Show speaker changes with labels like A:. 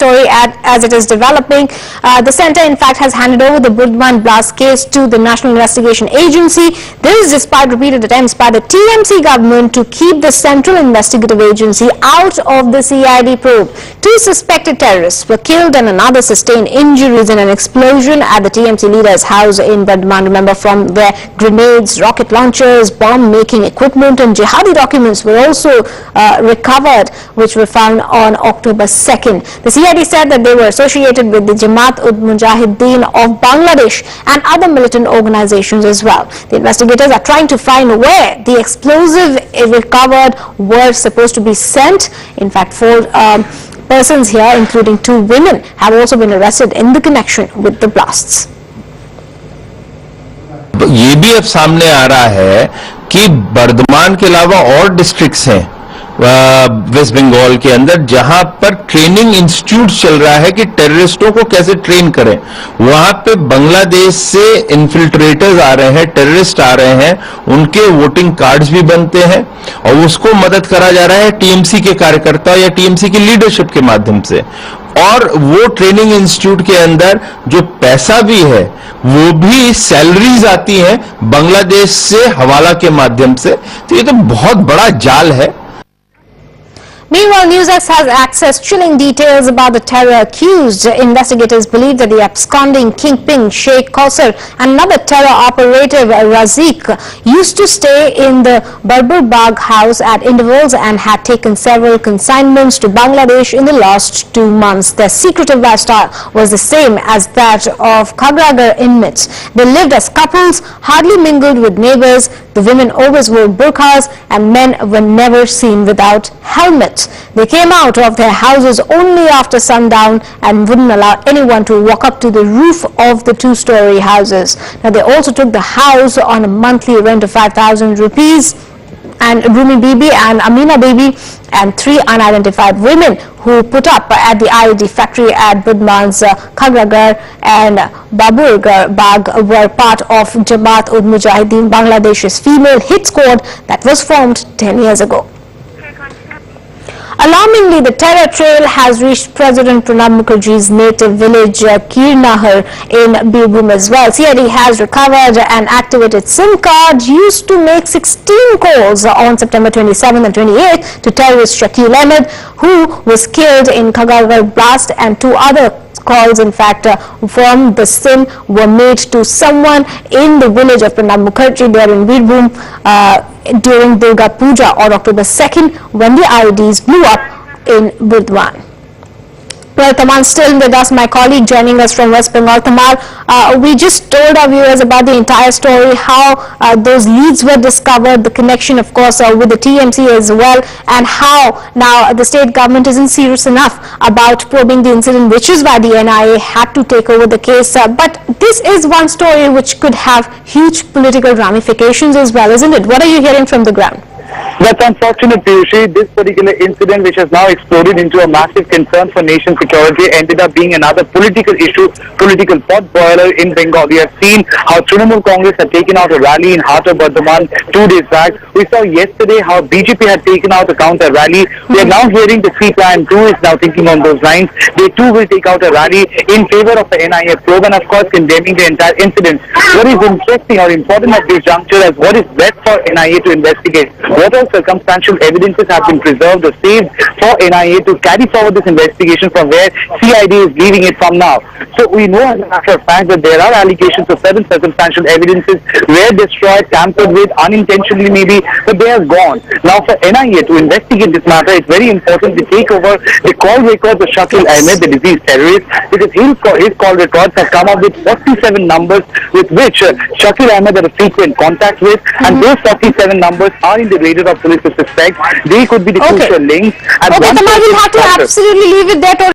A: Story as it is developing. The centre in fact has handed over the Burdwan blast case to the National Investigation Agency. This is despite repeated attempts by the TMC government to keep the Central Investigative Agency out of the CID probe. Two suspected terrorists were killed and another sustained injuries in an explosion at the TMC leader's house in Burdwan. Remember, from where grenades, rocket launchers, bomb-making equipment and jihadi documents were also recovered, which were found on October 2nd. The CID said that they were associated with the Jamaat-ud-Mujahideen of Bangladesh and other militant organizations as well. The investigators are trying to find where the explosive recovered were supposed to be sent. In fact, 4 persons here, including 2 women, have also been arrested in the connection with the blasts.
B: ये भी अब सामने आ रहा है कि बर्दमान के अलावा और डिस्ट्रिक्ट्स हैं वेस्ट बंगाल के अंदर जहां पर ट्रेनिंग इंस्टीट्यूट चल रहा है कि टेररिस्टों को कैसे ट्रेन करें। वहां पे बांग्लादेश से इन्फिल्ट्रेटर्स आ रहे हैं, टेररिस्ट आ रहे हैं, उनके वोटिंग कार्ड्स भी बनते हैं और उसको मदद करा जा रहा है टीएमसी के कार्यकर्ता या टीएमसी की लीडरशिप के माध्यम से। और वो ट्रेनिंग इंस्टीट्यूट के अंदर जो पैसा भी है वो भी सैलरीज आती हैं बांग्लादेश से हवाला के माध्यम से। तो ये तो बहुत बड़ा जाल है।
A: Meanwhile, NewsX has accessed chilling details about the terror accused. Investigators believe that the absconding kingpin Sheikh Kausar and another terror operative Razik used to stay in the Barbur Bagh house at intervals and had taken several consignments to Bangladesh in the last 2 months. Their secretive lifestyle was the same as that of Khagragar inmates. They lived as couples, hardly mingled with neighbors. The women always wore burqas and men were never seen without helmets. They came out of their houses only after sundown and wouldn't allow anyone to walk up to the roof of the 2-story houses. Now, they also took the house on a monthly rent of 5,000 rupees. And Rumi Bibi and Amina Bibi and 3 unidentified women who put up at the IED factory at Burdwan's Khagragar and Baburgar Bagh were part of Jamaat-ud-Mujahideen, Bangladesh's female hit squad that was formed 10 years ago. Alarmingly, the terror trail has reached President Pranab Mukherjee's native village Kirnahar in Birbhum as well. CID has recovered an activated SIM card used to make 16 calls on September 27th and 28th to terrorist Shakil Ahmed, who was killed in Khagragar blast, and 2 other calls in fact from the SIM were made to someone in the village of Pranab Mukherjee there in Birbhum during Durga Puja on October 2nd when the IEDs blew up in Burdwan. Well, Tamal still with us, my colleague joining us from West Bengal. Tamal, we just told our viewers about the entire story, how those leads were discovered, the connection of course with the TMC as well, and how now the state government isn't serious enough about probing the incident, which is why the NIA had to take over the case. But this is one story which could have huge political ramifications as well, isn't it? What are you hearing from the ground?
C: That's unfortunate, Piyushi. This particular incident, which has now exploded into a massive concern for nation security, ended up being another political issue, political potboiler in Bengal. We have seen how Trinamool Congress had taken out a rally in heart of Burdwan 2 days back. We saw yesterday how BJP had taken out a counter rally. We are now hearing the CPIM too is now thinking on those lines. They too will take out a rally in favor of the NIA probe and of course condemning the entire incident. What is interesting or important at this juncture is what is left for NIA to investigate. What all circumstantial evidences have been preserved or saved for NIA to carry forward this investigation from where CID is leaving it from now. So we know as a matter of fact that there are allegations of certain circumstantial evidences were destroyed, tampered with, unintentionally maybe, but they are gone. Now for NIA to investigate this matter, it's very important to take over the call records of Shakil Ahmed, the deceased terrorist, because his call records have come up with 47 numbers with which Shakil Ahmed had a frequent contact with, and those 47 numbers are in the radar of police to suspect. They could be the crucial links.
A: Okay, Tamal, we'll have to absolutely leave it there.